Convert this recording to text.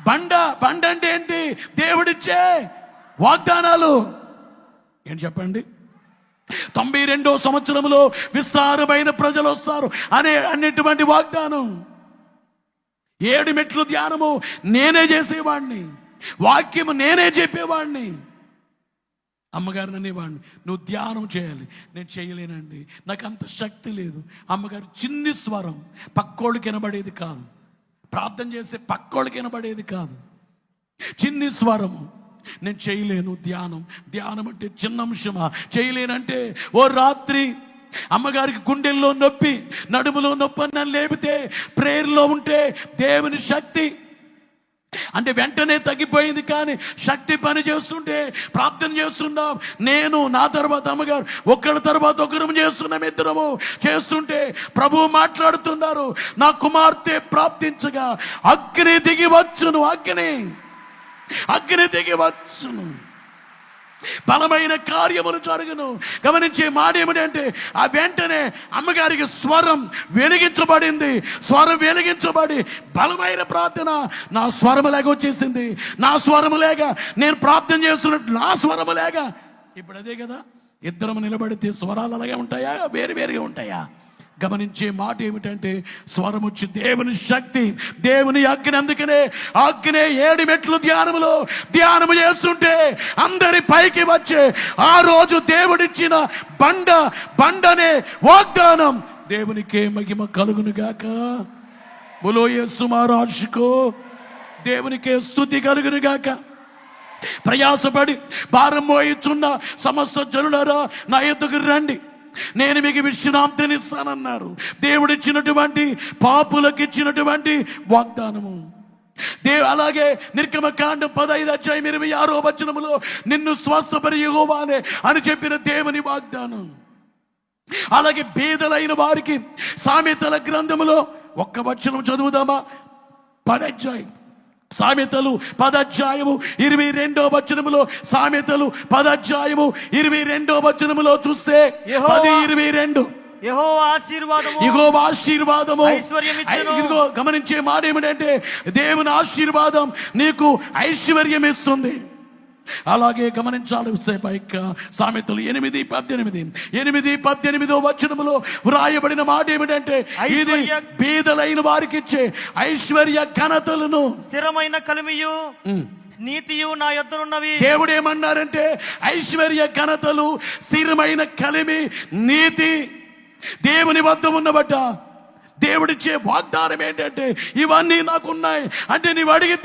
బండ అంటే ఏంటి? దేవుడిచ్చే వాగ్దానాలు. ఏంటి చెప్పండి? 92వ సంవత్సరంలో విస్తారమైన ప్రజలు వస్తారు అనేటువంటి వాగ్దానం. 7 మెట్లు ధ్యానము నేనే చేసేవాడిని, వాక్యము నేనే చెప్పేవాడిని. అమ్మగారిని అనేవాడిని, నువ్వు ధ్యానం చేయాలి. నేను చేయలేనండి, నాకు అంత శక్తి లేదు. అమ్మగారు చిన్ని స్వరం, పక్కోళ్ళకి వినబడేది కాదు, ప్రార్థన చేసే పక్కోళ్ళకి వినబడేది కాదు, చిన్ని స్వరము. నేను చేయలేను ధ్యానం అంటే చిన్న అంశమా? చేయలేనంటే ఓ రాత్రి అమ్మగారికి గుండెల్లో నొప్పి, నడుములో నొప్పి నన్ను లేపితే, ప్రేయర్లో ఉంటే దేవుని శక్తి అంటే వెంటనే తగ్గిపోయింది. కానీ శక్తి పని చేస్తుంటే ప్రార్థన చేస్తున్నాం. నేను, నా తర్వాత అమ్మగారు, ఒకళ్ళ తర్వాత ఒకరు చేస్తున్నాం, ఇద్దరము చేస్తుంటే ప్రభువు మాట్లాడుతున్నారు. నా కుమార్తె ప్రార్థించగా అగ్ని దిగి వచ్చును, అగ్ని దిగి వచ్చును, బలమైన కార్యములు జరుగును. గమనించే మాట ఏమిటంటే, ఆ వెంటనే అమ్మగారికి స్వరం వెలిగించబడింది. స్వరం వెలిగించబడి బలమైన ప్రార్థన. నా స్వరము లేక వచ్చేసింది. నా స్వరము లేక నేను ప్రార్థన చేస్తున్నట్టు నా స్వరము లేక. ఇప్పుడు అదే కదా, ఇద్దరం నిలబడితే స్వరాలు అలాగే ఉంటాయా, వేరువేరుగా ఉంటాయా? గమనించే మాట ఏమిటంటే, స్వరం వచ్చి దేవుని శక్తి, దేవుని అగ్ని. అందుకనే అగ్ని 7 మెట్లు ధ్యానము చేస్తుంటే అందరి పైకి వచ్చే ఆ రోజు దేవుడిచ్చిన బండనే వాగ్దానం. దేవునికే మహిమ కలుగును గాక. బోలో యేసు మహారాజుకో దేవునికే స్తుతి కలుగును గాక. ప్రయాసపడి భారం మోయిచున్న సమస్త జనులారా నా ఎద్దుకు రండి, నేను మీకు విశ్రాంతినిస్తానన్నారు. దేవుడిచ్చినటువంటి, పాపులకు ఇచ్చినటువంటి వాగ్దానము. అలాగే నిర్గమకాండం 15:26 నిన్ను స్వస్థపరి యెహోవానే అని చెప్పిన దేవుని వాగ్దానం. అలాగే బీదలైన వారికి సామెతల గ్రంథములో 1 వచనం చదువుదామా? 10 అధ్యాయం సామెతలు 10 అధ్యాయము 22వ వచనములో, సామెతలు 10 అధ్యాయము 22వ వచనములో చూస్తే 10:22 యెహోవా ఆశీర్వాదము ఇదిగో గమనించే మాట ఏమిటంటే, దేవుని ఆశీర్వాదం నీకు ఐశ్వర్యం ఇస్తుంది. అలాగే గమనించాలి సామెతలు 8:18 వచనములో వ్రాయబడిన మాట ఏమిటంటే, ఇది బీదలైన వారికి ఇచ్చే ఐశ్వర్య ఘనతలను, స్థిరమైన కలిమియు నీతియు నా యొద్దనున్నవి. దేవుడు ఏమన్నారంటే, ఐశ్వర్య ఘనతలు, స్థిరమైన కలిమి, నీతి దేవుని వద్ద ఉన్నబట్ట. దేవుడిచ్చే వాగ్దానం ఏంటంటే, ఇవన్నీ నాకున్నాయి అంటే నీవు అడిగితే